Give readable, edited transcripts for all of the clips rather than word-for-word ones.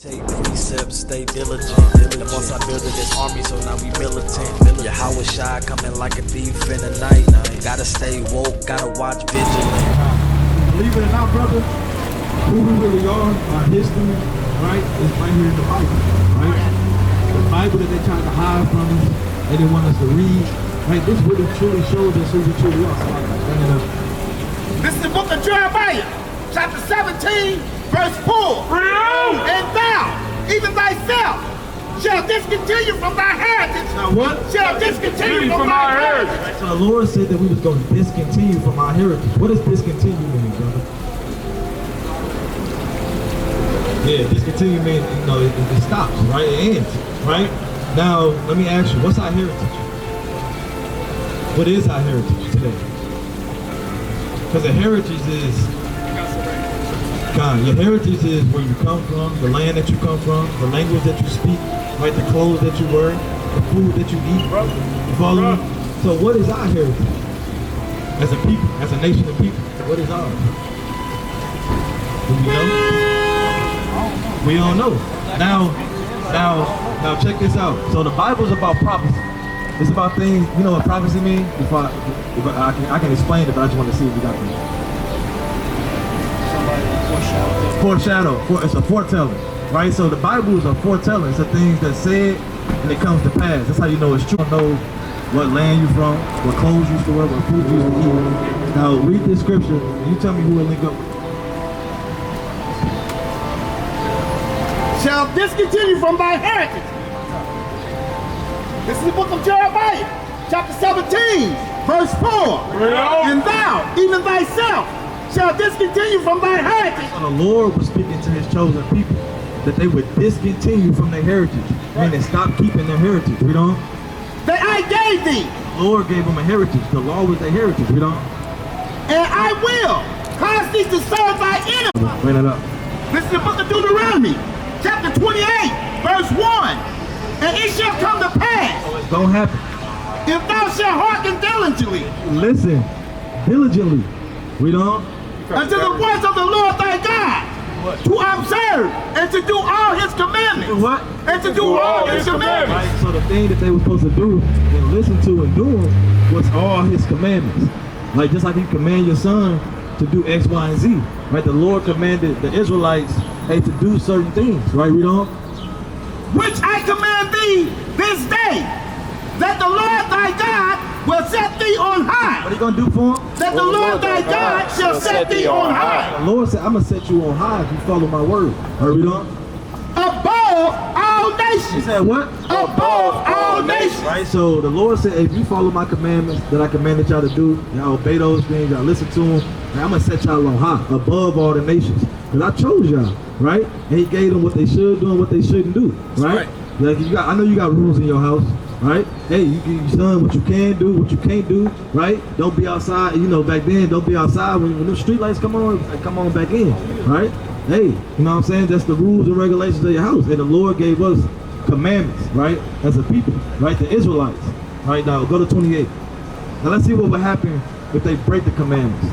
Take precepts, stay diligent. The most I built this army, so now we militant. Yahweh Shai coming like a thief in the night. Gotta stay woke, gotta watch vigilant. Believe it or not, brother, who we really are, our history, right, is right here in the Bible, right? The Bible that they tried to hide from us, they didn't want us to read, right? This really truly shows us who we truly are. So bring it up. This is the book of Jeremiah, chapter 17, verse 4. And thou, even thyself, shall discontinue from thy heritage. Now what? Shall discontinue from thy heritage. So the Lord said that we was going to discontinue from our heritage. What does discontinue mean, brother? Yeah, discontinue means, you know, it stops, right? It ends, right? Now, let me ask you, what's our heritage? What is our heritage today? Because the heritage is God. Your heritage is where you come from, the land that you come from, the language that you speak, right? The clothes that you wear, the food that you eat. You follow me? So what is our heritage? As a people, as a nation of people, what is ours? Do we know? We don't know. Now check this out. So the Bible's about prophecy. It's about things, you know what prophecy means? If I can explain it, but I just want to see if you got the foreshadow. It's a foretelling, right? So the Bible is a foretelling. It's the things that's said and it comes to pass. That's how you know it's true. You know what land you're from, what clothes you used to wear, what food you used to eat. Now read this scripture and you tell me who will link up with. Shall discontinue from thy heritage. This is the book of Jeremiah, chapter 17, verse 4. And thou, even thyself, shall discontinue from thy heritage. So the Lord was speaking to his chosen people that they would discontinue from their heritage, meaning stop keeping their heritage. Read on. That I gave thee. The Lord gave them a heritage. The law was their heritage. Read on. And I will cause thee to serve thy enemies. Bring it up. This is the book of Deuteronomy, chapter 28, verse 1. And it shall come to pass. So it's gonna happen. If thou shalt hearken diligently. Listen, diligently. Read on. Unto the voice of the Lord thy God, to observe and to do all his commandments. To what? And to do all his commandments. Right, so the thing that they were supposed to do and listen to and do was all his commandments. Like just like you command your son to do X, Y, and Z. Right? The Lord commanded the Israelites, hey, to do certain things. Right? Read on. Which I command thee this day, that the Lord thy God will set thee on high. What are you gonna do for him? That the Lord thy God shall set thee on high. The Lord said, I'm gonna set you on high if you follow my word. Read on. Above all nations. He said what? Above all nations. Right, so the Lord said, if you follow my commandments that I commanded y'all to do, y'all obey those things, y'all listen to them, and I'm gonna set y'all on high, above all the nations. Because I chose y'all, right? And he gave them what they should do and what they shouldn't do, right? Like I know you got rules in your house, right? Hey, you give your son what you can do, what you can't do, right? Don't be outside, you know, back then, don't be outside when the street lights come on back in, right? Hey, you know what I'm saying? That's the rules and regulations of your house. And the Lord gave us commandments, right? As a people, right? The Israelites. Right, now go to 28. Now let's see what would happen if they break the commandments.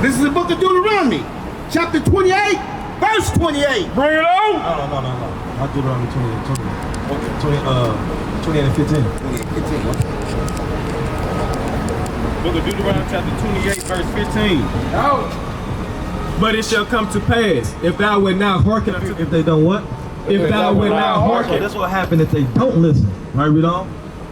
This is the book of Deuteronomy, chapter 28, verse 28. Bring it on! No. Not Deuteronomy 28 and 15. Book of Deuteronomy chapter 28, verse 15. But it shall come to pass, if thou wilt not hearken unto If they don't what? if thou wilt not So hearken, that's what happened if they don't listen. Right, read on.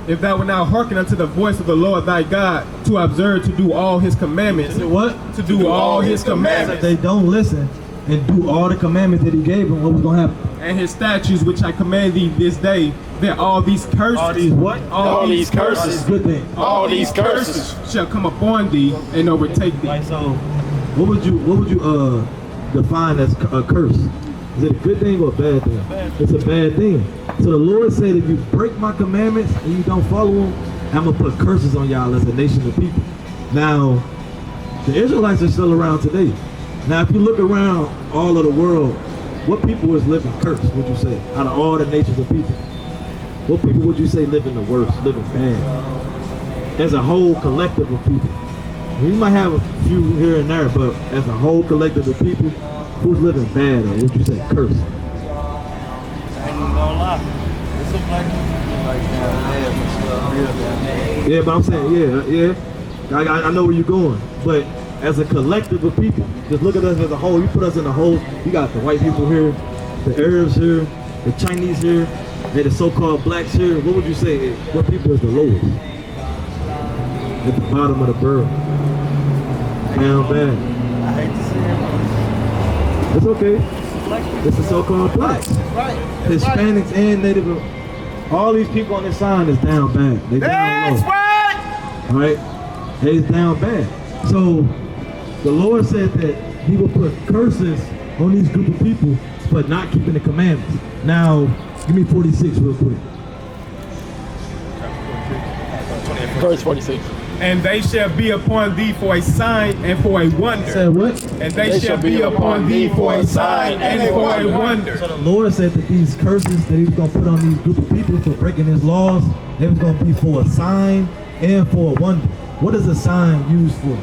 if thou wilt not hearken unto the voice of the Lord thy God, to observe to do all his commandments, To what? to do all his If commandments, they don't listen and do all the commandments that he gave them, what was going to happen? and his statutes which I command thee this day, that all these curses, All these what? all these All these curses, good things. all these curses shall come upon thee and overtake thee. Right, so what would you define as a curse? Is it a good thing or a bad thing? It's a bad thing. So the Lord said, if you break my commandments and you don't follow them, I'm going to put curses on y'all as a nation of people. Now, the Israelites are still around today. Now, if you look around all of the world, what people is living cursed, would you say? Out of all the nations of people. What people would you say living the worst, living bad? As a whole collective of people. We might have a few here and there, but as a whole collective of people, who's living bad or would you say cursed? I ain't even gonna lie. It's a black man. Yeah, but I'm saying, yeah. I know where you're going, but as a collective of people, just look at us as a whole. You put us in a whole. You got the white people here, the Arabs here, the Chinese here, and the so-called blacks here. What would you say? What people is the lowest? At the bottom of the barrel. Down bad. I hate to see it. It's okay. It's the so-called blacks. Right. Hispanics and Native. All these people on this sign is down bad. They down That's low. right. Right? They is down bad. So the Lord said that he will put curses on these group of people for not keeping the commandments. Now, give me 46 real quick. Verse 46. And they shall be upon thee for a sign and for a wonder. Said what? And they shall be upon thee for a sign and for a wonder. So the Lord said that these curses that he was going to put on these group of people for breaking his laws, they was going to be for a sign and for a wonder. What is a sign used for?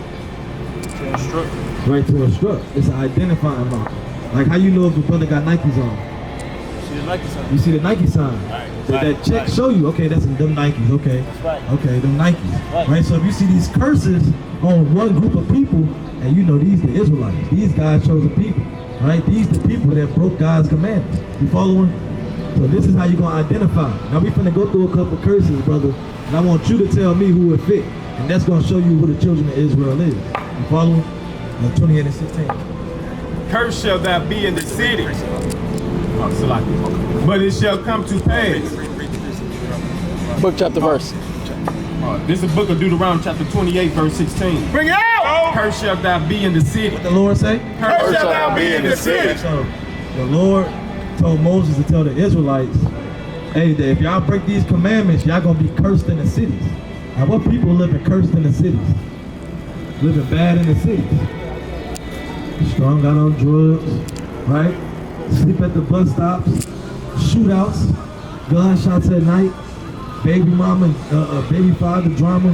To instruct. Right, to instruct. It's an identifying marker. Like how you know if the brother got Nikes on? See the Nike sign. You see the Nike sign. That check show you, okay, that's them Nikes, okay. right. Okay, them Nikes. Right. So if you see these curses on one group of people, and you know these the Israelites, these guys chosen people, right? These the people that broke God's commandments. You following? So this is how you're gonna identify. Now we finna go through a couple curses, brother, and I want you to tell me who it fit. And that's gonna show you who the children of Israel is. You following? 28 and 16. Cursed shall thou be in the city. But it shall come to pass. Book, chapter, verse. This is the book of Deuteronomy chapter 28 verse 16. Bring it out. Cursed shall thou be in the city. The Lord say? Cursed shall thou be in the city. So the Lord told Moses to tell the Israelites, hey, that if y'all break these commandments, y'all gonna be cursed in the cities. Now what people living cursed in the cities? Living bad in the cities. Strung out on drugs, right? Sleep at the bus stops, shootouts, gunshots at night, baby mama, baby father drama,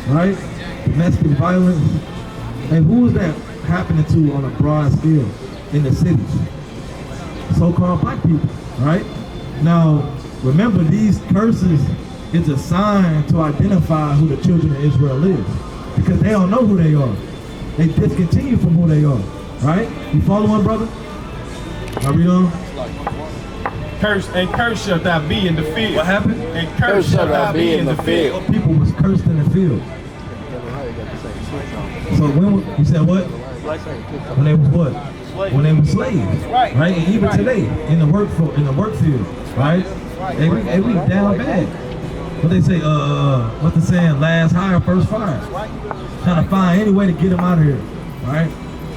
right? Domestic violence. And who is that happening to on a broad scale in the cities? So-called black people, right? Now, remember these curses is a sign to identify who the children of Israel is. Because they don't know who they are. They discontinue from who they are, right? You following, brother? Are we on? Cursed shall thou be in the field. What happened? And cursed shall thou be in the field. People was cursed in the field. So when you said what? When they was what? When they were slaves, right? And even today in the work field, right? Hey, we down bad. What they say? What's the saying? Last hire, first fire. Trying to find any way to get him out of here, right?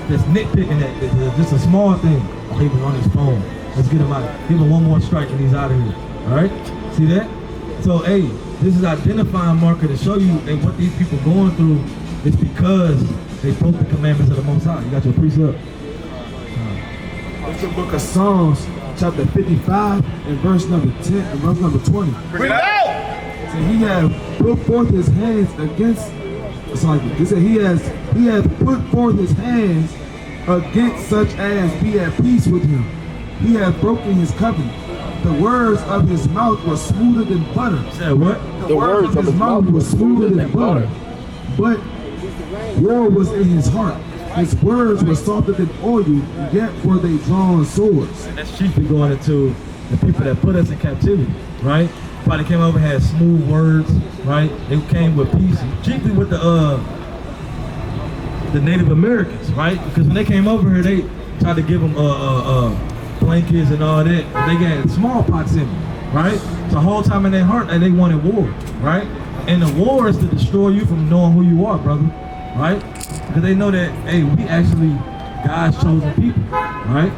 Just nitpicking that. It's just a small thing. He was on his phone. Let's get him out. Give him one more strike and he's out of here. All right? See that? So, hey, this is identifying marker to show you that what these people going through is because they broke the commandments of the Most High. You got your precept? It's the book of Psalms, chapter 55, and verse number 10, and verse number 20. Bring it out. So he had put forth his hands against. Sorry, he said he has put forth his hands against such as be at peace with him. He hath broken his covenant. The words of his mouth were smoother than butter. Said what? The words of his mouth were smoother than butter. But war was in his heart. His words were softer than oil, yet were they drawn swords. And that's chiefly going into the people that put us in captivity, right? Probably came over and had smooth words, right? They came with peace, chiefly with the Native Americans, right? Because when they came over here, they tried to give them blankets and all that. But they got smallpox in them, right? So the whole time in their heart, they wanted war, right? And the war is to destroy you from knowing who you are, brother, right? Because they know that, hey, we actually God's chosen people, right?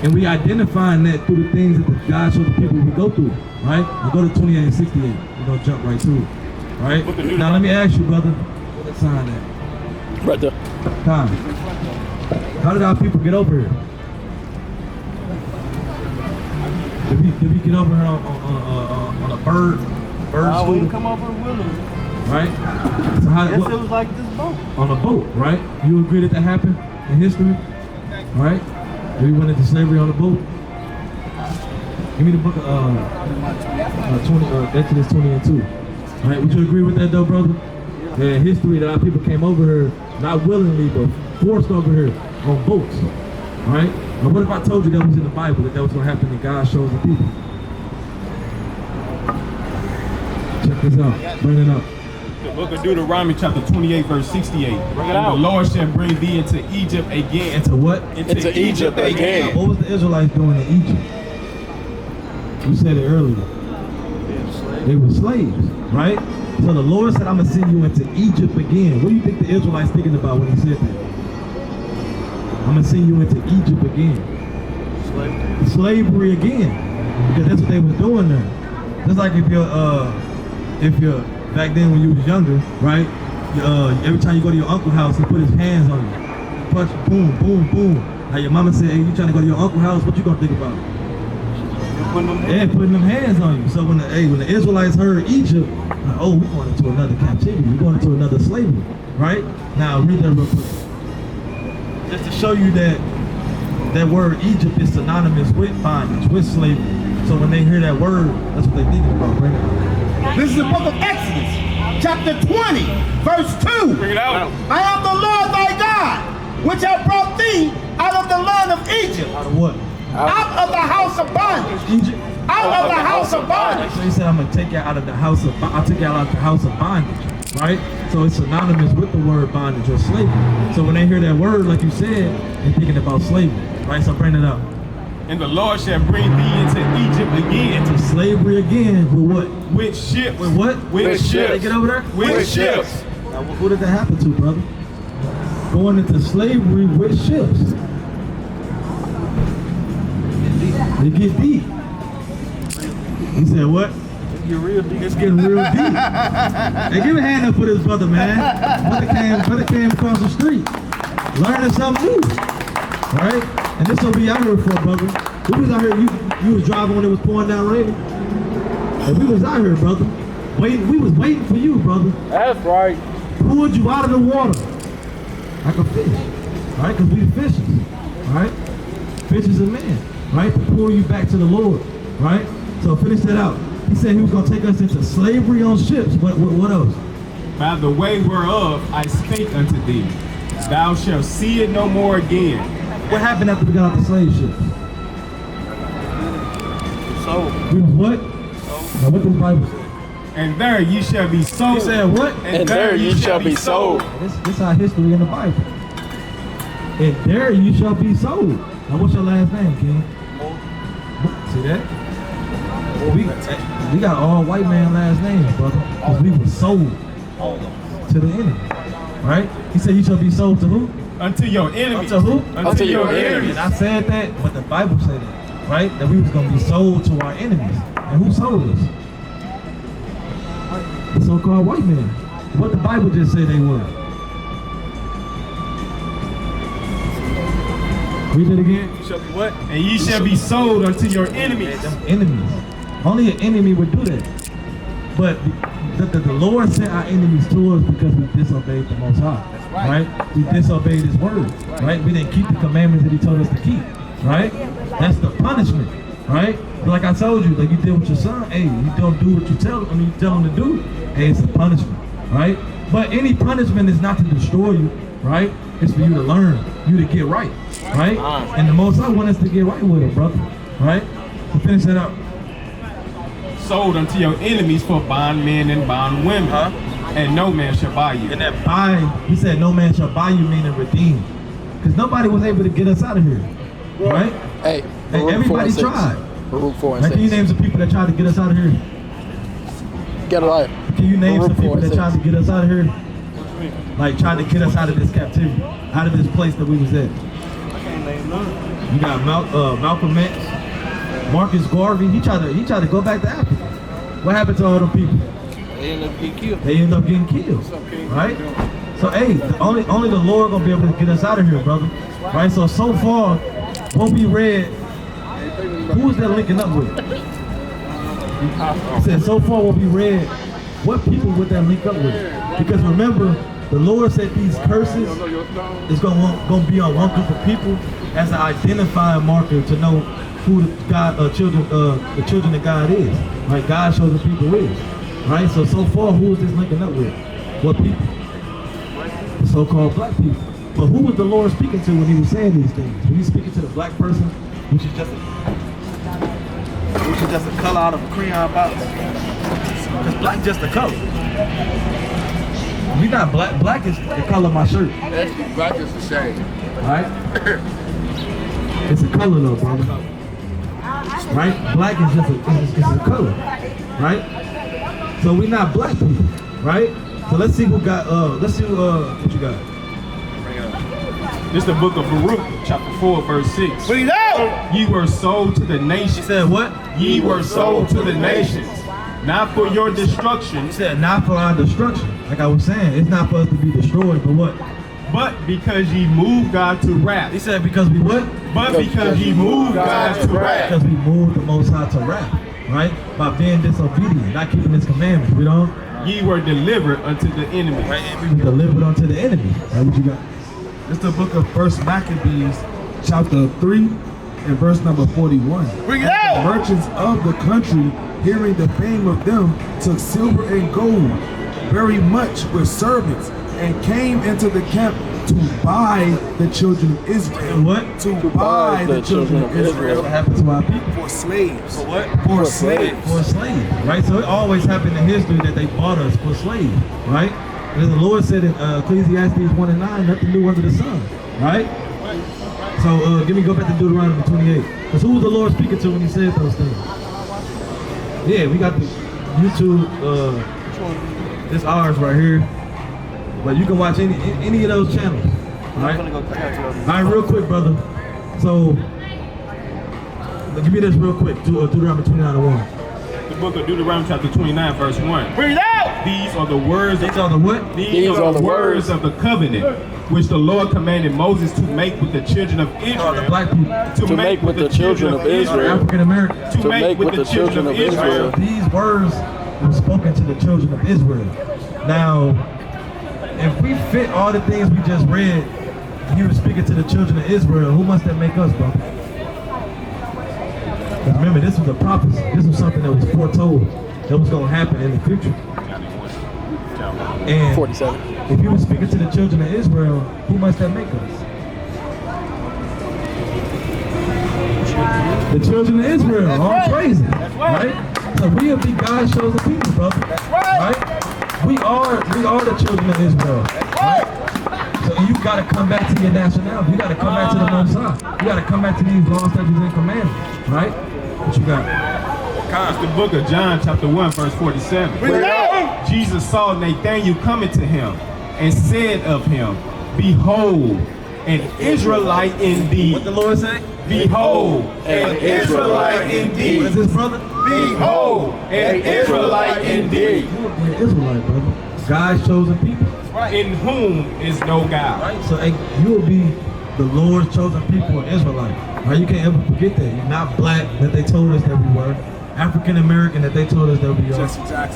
And we identifying that through the things that the God's chosen people we go through, right? We go to 28 and 68. We're gonna jump right to it, right? Now let me ask you, brother, what sign that? Right there. Time. How did our people get over here? Did we get over here on a bird We scooter? come over willingly. right? So how Yes, what, it was like this boat. on a boat, right? You agree that happened in history, right? We went into slavery on a boat. Give me the book of Exodus 20 and 2. Right? Would you agree with that though, brother? Yeah, history that our people came over here, not willingly, but forced over here on boats. Right? Now what if I told you that was in the Bible, that was going to happen in God's chosen people? Check this out. Bring it up. The book of Deuteronomy chapter 28 verse 68. Bring it And out. the Lord shall bring thee into Egypt again. Into what? Into Egypt again. What was the Israelites doing in Egypt? You said it earlier. They were slaves, right? So the Lord said, I'm going to send you into Egypt again. What do you think the Israelites thinking about when he said that? I'm going to send you into Egypt again. Slavery again. Because that's what they was doing there. Just like if you're, back then when you was younger, right? Every time you go to your uncle's house, he put his hands on you. Punch, boom, boom, boom. Like your mama said, hey, you trying to go to your uncle's house, what you going to think about? Yeah, putting them hands on you. So when the Israelites heard Egypt, like, oh, we're going into another captivity. We're going into another slavery, right? Now read that real quick. Just to show you that that word Egypt is synonymous with bondage, with slavery. So when they hear that word, that's what they thinking about, right? This is the book of Exodus, chapter 20, verse 2. Bring it out. I am the Lord thy God, which have brought thee out of the land of Egypt, Out of what? out of the house of bondage, Egypt. out of the house of bondage. So he said, I'm gonna take you out of the house of. I'll take you out of the house of bondage, right? So it's synonymous with the word bondage or slavery. So when they hear that word, like you said, they're thinking about slavery, right? So bring it up. And the Lord shall bring thee into Egypt again. Into slavery again with what? With ships. With what? With They ships. get over there? With ships. Now, who did that happen to, brother? Going into slavery with ships. They get deep. He said, what? It's getting real deep. Hey, give a hand up for this brother, man. Brother came across the street. Learning something new. Right? And this will be out here for, brother. We was out here, you was driving when it was pouring down raining. And we was out here, brother. We was waiting for you, brother. That's right. Pulled you out of the water like a fish, right? Because we fishers, right? Fishers of men, right? To pull you back to the Lord, right? So finish that out. He said he was going to take us into slavery on ships. What else? By the way whereof I spake unto thee, thou shalt see it no more again. What happened after we got off the slave ships? So, We was what? Now what does the Bible say? And there ye shall be sold. He said what? And there ye shall be sold. This our history in the Bible. And there you shall be sold. Now what's your last name, King? See that? We got all white man last names, brother. Because we were sold to the enemy. Right? He said you shall be sold to who? Unto your enemies. Unto who? Unto your enemies. And I said that, but the Bible said it. Right? That we was going to be sold to our enemies. And who sold us? The so-called white man. What the Bible just said they were. Read it again. What? And ye shall be sold unto your enemies. Them enemies. Only an enemy would do that. But the Lord sent our enemies to us because we disobeyed the Most High. Right? We disobeyed His word. Right? We didn't keep the commandments that He told us to keep. Right? That's the punishment. Right? But like I told you, like you did with your son, hey, you don't do what you tell him to do, hey, it's a punishment. Right? But any punishment is not to destroy you. Right? It's for you to learn, you to get right. Right? And the Most High want us to get right with it, brother. Right? So finish that up. Sold unto your enemies for bondmen and bondwomen. And no man shall buy you. And that buy, he said, no man shall buy you, meaning redeem. Because nobody was able to get us out of here. Right? Hey, Hey, everybody tried. Baruch 4 and Like, can you 6. name some people that tried to get us out of here? Get a life. Can you name some Baruch 4 people and that 6. tried to get us out of here? Like, tried to get us out of this captivity, out of this place that we was at. I can't name none. You got Malcolm X, Marcus Garvey. He tried to go back to Africa. What happened to all them people? They end up getting killed. They end up getting killed, right? So hey, only the Lord gonna be able to get us out of here, brother. Right? So far, what we read, who is that linking up with? He said so far what we read what people would that link up with? Because remember, the Lord said these curses is gonna be on one group of people as an identifying marker to know who the children of God is. Right? God shows the people is. Right? So far, who is this linking up with? What people? The so-called black people. But who was the Lord speaking to when he was saying these things? Was he speaking to the black person, which is just a color out of a crayon box? Because black just a color. We not black. Black is the color of my shirt. Black is the shade. Right? It's a color though, brother. Right? Black is just it's a color. Right? So we not black people. Right? So let's see who got what you got. This is the book of Baruch, chapter 4, verse 6. Bring it out. Ye were sold to the nations. He said what? Ye were sold to the nations, not for your destruction, He said not for our destruction. Like I was saying, it's not for us to be destroyed, but what? but because ye moved God to wrath. He said because we what? But because ye moved God to wrath. Because we moved the Most High to wrath, right? By being disobedient, not keeping His commandments. We don't. Ye were delivered unto the enemy. We were delivered unto the enemy. Right? What you got? It's the book of 1 Maccabees, chapter 3, and verse number 41. Bring it The out. merchants of the country, hearing the fame of them, took silver and gold, very much with servants, and came into the camp to buy the children of Israel. What? To buy the children of What Israel happened to our people? for slaves. For what? For slaves. For a slave, right? So it always happened in history that they bought us for slaves, right? And the Lord said in Ecclesiastes 1:9, nothing new under the sun, right? So go back to Deuteronomy 28. Because who was the Lord speaking to when he said those things? Yeah, we got the YouTube, this ours right here. But you can watch any of those channels, right? All right, real quick, brother. So, give me this real quick, Deuteronomy 29:1. The book of Deuteronomy chapter 29, verse 1. Bring it out. These are the words These are the what? These are the words of the covenant which the Lord commanded Moses to make with the children of The Israel. black people. To make with the children of Israel. African Americans. To make with the children of Israel. These words were spoken to the children of Israel. Now, if we fit all the things we just read, he was speaking to the children of Israel, who must that make us, brother? Remember, this was a prophecy. This was something that was foretold that was going to happen in the future. And 47. if he was speaking to the children of Israel, who must that make us? The children of Israel, all praising, right? So we'll be God's chosen people, brother. That's right. We are the children of Israel, right? So you gotta come back to your nationality. You gotta come back to the Most High. You gotta come back to these laws, statutes, and commandments, right? What you got? It's the book of John chapter 1, verse 47. Bring it out. Jesus saw Nathanael coming to him and said of him, Behold, an Israelite indeed. What the Lord say? Behold, an Israelite What is indeed. this, brother? Behold, an Israelite indeed. You will be an Israelite, brother. God's chosen people. In whom is no God. Right? So you will be the Lord's chosen people, an Israelite. Right? You can't ever forget that. You're not black that they told us that we were. African American that they told us that we are.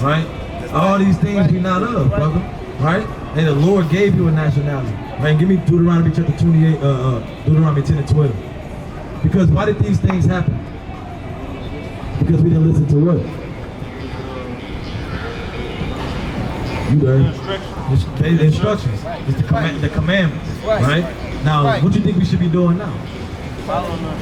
Right? All these things we not of, brother. Right? And the Lord gave you a nationality. Right? Give me Deuteronomy chapter 28, Deuteronomy 10 and 12. Because why did these things happen? Because we didn't listen to what? You there? The instructions. It's the commandments. Right? Now, what do you think we should be doing now?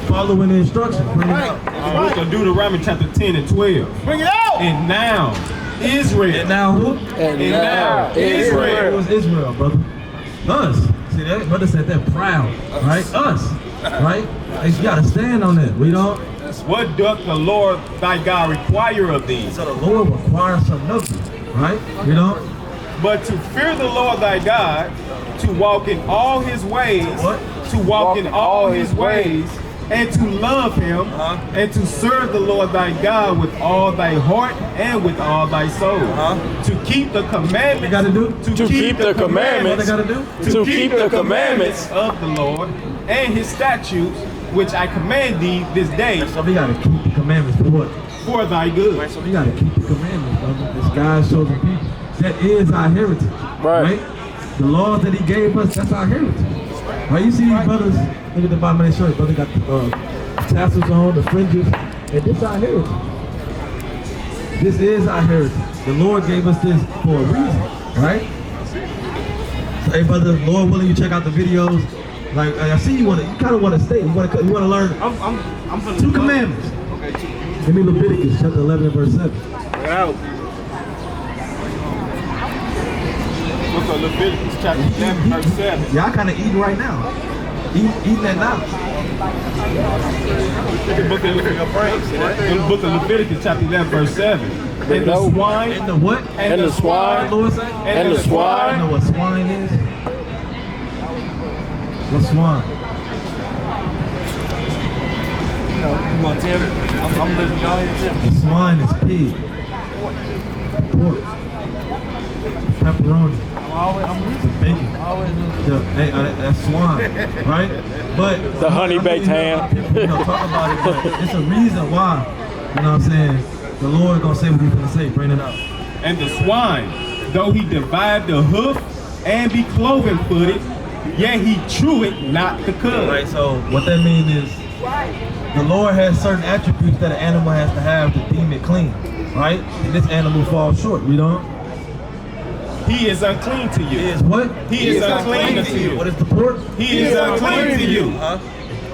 Following the instructions. Bring it out. The book of Deuteronomy chapter 10 and 12. Bring it out. And now, Israel. And now who? And now, It Israel. was Israel, brother. Us. See that? Brother said that proud. Right? Us. Right? You gotta stand on that. We don't. What doth the Lord thy God require of thee? So the Lord requires something of you. Right? You know? But to fear the Lord thy God, to walk in all his ways, What? to walk in all his ways, and to love him, and to serve the Lord thy God with all thy heart and with all thy soul. To keep the commandments. What they gotta do? To keep the What they commandments. gotta do? To keep the commandments of the Lord and his statutes, which I command thee this day So we gotta keep the commandments for what? for thy good. So we gotta keep the commandments, brother. It's God's chosen people. that is our heritage. Right? The laws that he gave us, that's our heritage. Right? You see these brothers, look at the bottom of their shirt, brother got the tassels on, the fringes, and this is our heritage. This is our heritage. The Lord gave us this for a reason, right? So, hey, brother, Lord willing, you check out the videos. Like I see you kind of want to stay. You want to learn I'm 2 commandments. Okay, 2. Give me Leviticus chapter 11 and verse 7. Out. Book of Leviticus chapter 11 verse 7. Y'all kind of eating right now. Eating that now. The book of Leviticus chapter 11 verse 7. And the swine. And the what? And the swine. Lord say? And the swine. You know what swine is? What swine? You want to tell me? I'm listening. Go ahead and tell me. The swine is pig. Pork. Pepperoni. I'm listening. Bacon. That's swine, right? But The honey baked ham. You know, talk about it, but it's a reason why. You know what I'm saying? The Lord gonna say what He's gonna say. Bring it up. And the swine, though he divide the hoof and be cloven footed, yet he chew it not the cud. Right. So what that means is, the Lord has certain attributes that an animal has to have to deem it clean, right? And this animal falls short. We don't. He is unclean to you. He is what? He is unclean to you. What is the pork? He is unclean to you.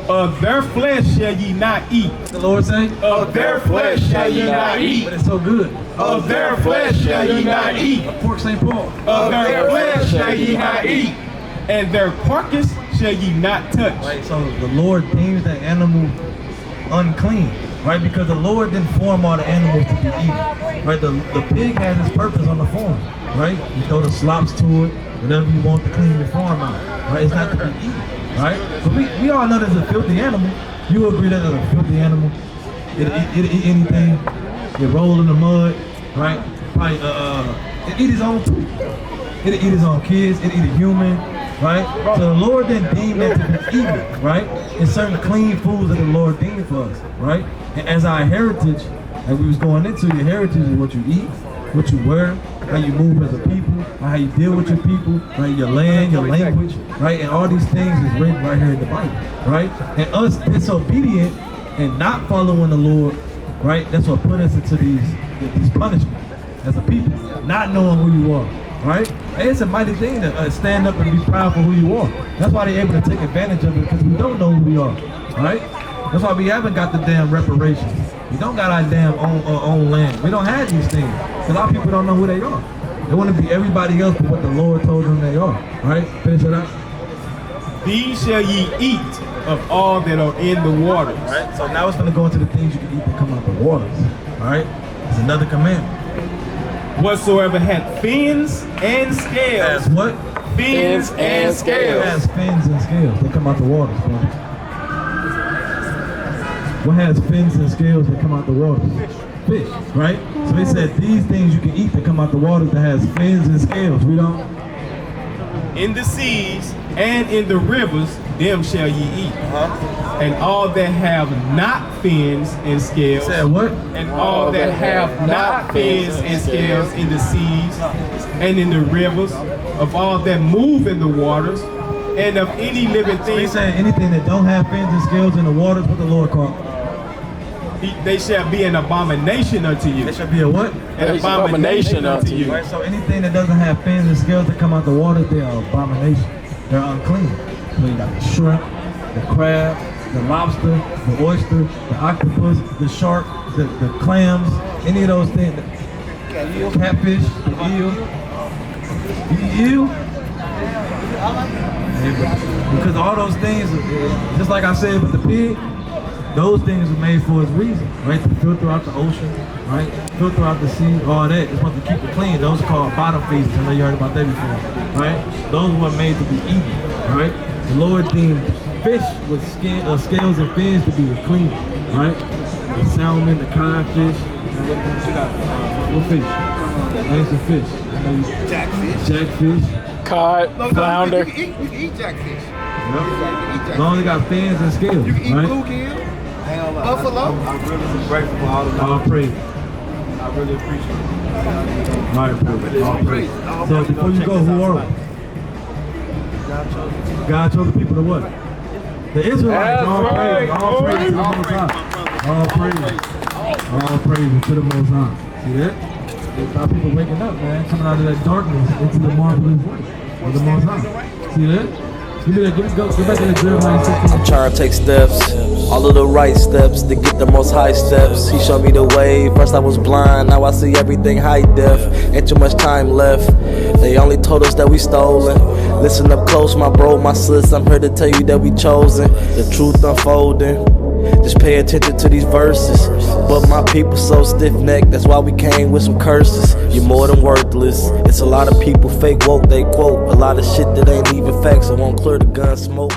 Of their flesh shall ye not eat. The Lord say? Of their flesh shall ye not eat. But it's so good. Of their flesh shall ye not eat. Pork St. Paul. Of their flesh shall ye not eat. And their carcass shall ye not touch. Right. So the Lord deems that animal unclean, right? Because the Lord didn't form all the animals to be eaten, right? The pig has its purpose on the form, right? You throw the slops to it, whatever you want to clean your form out, right? It's not to be eaten, right? But we all know there's a filthy animal. You agree that there's a filthy animal? It'll eat anything. It roll in the mud, right? Probably it eat his own food. It'll eat his own kids. It'll eat a human. Right? So the Lord didn't deem that to be evil, right? It's certain clean foods that the Lord deemed for us, right? And as our heritage, as we was going into, your heritage is what you eat, what you wear, how you move as a people, how you deal with your people, right? Your land, your language, right? And all these things is written right here in the Bible, right? And us disobedient and not following the Lord, right? That's what put us into these punishments as a people, not knowing who you are. Right? And it's a mighty thing to stand up and be proud for who you are. That's why they're able to take advantage of it, because we don't know who we are. Right? That's why we haven't got the damn reparations. We don't got our damn own land. We don't have these things. A lot of people don't know who they are. They want to be everybody else but what the Lord told them they are. Right? Finish it up. These shall ye eat of all that are in the waters. Right? So now it's going to go into the things you can eat that come out the waters. All right? It's another commandment. Whatsoever hath fins and scales. As what? Fins and scales. It has fins and scales that come out the waters, bro. What has fins and scales that come out the waters? Fish, right? So he said these things you can eat that come out the waters that has fins and scales. We don't. In the seas and in the rivers, them shall ye eat. And all that have not fins and scales. Said what? And all that have not fins and scales in the seas and in the rivers, of all that move in the waters, and of any living He thing. said anything that don't have fins and scales in the waters, what the Lord called. They shall be an abomination unto you. It should be a what? An abomination unto you. Right, so anything that doesn't have fins and scales that come out the water, they are abomination. They're unclean. So you got the shrimp, the crab, the lobster, the oyster, the octopus, the shark, the clams, any of those things. The catfish, the eel. You eat eel? Yeah, because all those things, just like I said with the pig, those things are made for its reason, right? To filter out the ocean, right? Filter out the sea, all that. It's supposed to keep it clean. Those are called bottom feeders. I know you heard about that before, right? Those were made to be eaten, right? The Lord deemed fish with scales and fins to be clean, right? The salmon, the codfish. What fish? Names some fish. Jackfish. Cod, flounder. You can eat jackfish. As long as they got fins and scales, You can eat right? bluegill, buffalo. I'm really grateful for all of that. All praise. I really appreciate it. All right, all praise. So before you go, who are we? God chose the people to what? The Israelites. All praise. All praise to the Most High. All praise. All praise to the Most High. See that? It's about people waking up, man, coming out of that darkness into the marvelous light of the Most High. See that? Give me that. Go back to the Jeremiah 16. I'm trying to take steps, all of the right steps to get the most high steps. He showed me the way. First I was blind, now I see everything high def. Ain't too much time left. They only told us that we stolen. Listen up close, my bro, my sis. I'm here to tell you that we chosen. The truth unfolding. Just pay attention to these verses. But my people so stiff-necked, that's why we came with some curses. You're more than worthless. It's a lot of people fake woke, they quote a lot of shit that ain't even facts. I won't clear the gun smoke.